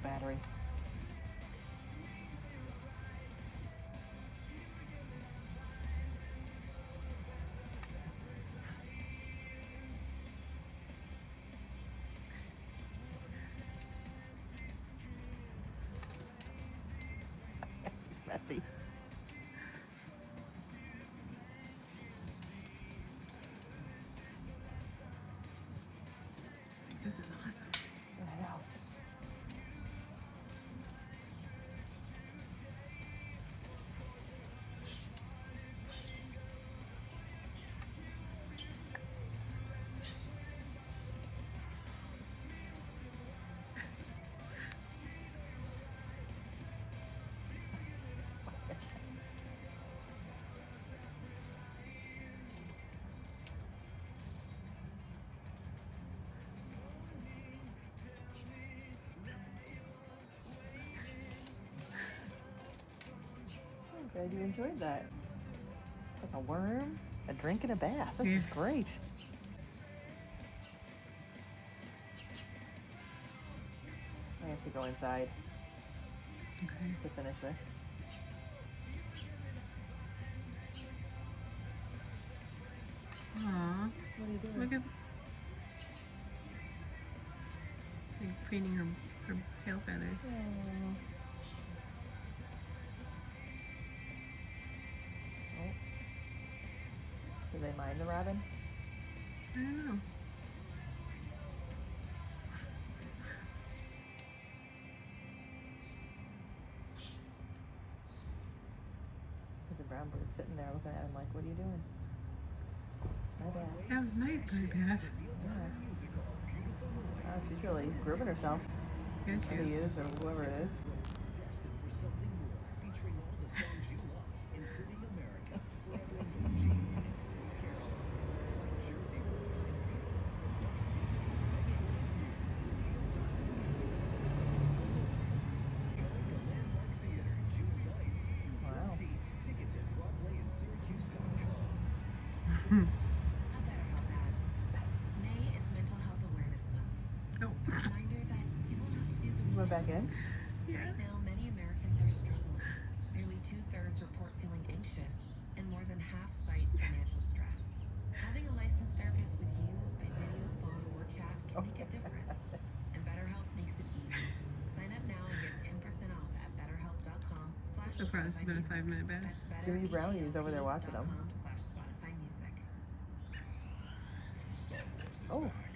battery. It's messy. This is awesome. I know. I'm glad you enjoyed that. Like a worm, a drink, and a bath. This is great. I have to go inside Okay. to finish this. Aw. What are you doing? Look at. She's like preening her tail feathers. Oh. Oh. Do they mind the robin? I don't know. There's a brown bird sitting there looking at him like, what are you doing? My bad. That was nice, bird bath. Yeah. Oh, she's really grooving herself. Yeah, she Or he is. is, or whoever it is. Destined for something more, featuring all the songs you love, including America, Forever and Blue Jeans, and Sweet Caroline. Like Jersey Boys and Beautiful, the next music, mega hit is here. The Neil Diamond musical, Going to Landmark Theater, June 9th through Wow. 14th. Tickets at Broadway and Syracuse.com. A BetterHelp ad. May is Mental Health Awareness Month. Oh. A reminder that you don't have to do this You went alone. back in? Yeah. Right now, many Americans are struggling. Nearly 2/3 report feeling anxious, and more than half cite financial stress. Having a licensed therapist with you by video, phone, or chat can make a difference. And BetterHelp makes it easy. Sign up now and get 10% off at betterhelp.com/. So far, this has been a 5-minute bath. That's Jimmy Brownie is over there watching them. betterhelp.com/Spotify music. Star Wars is Oh. back.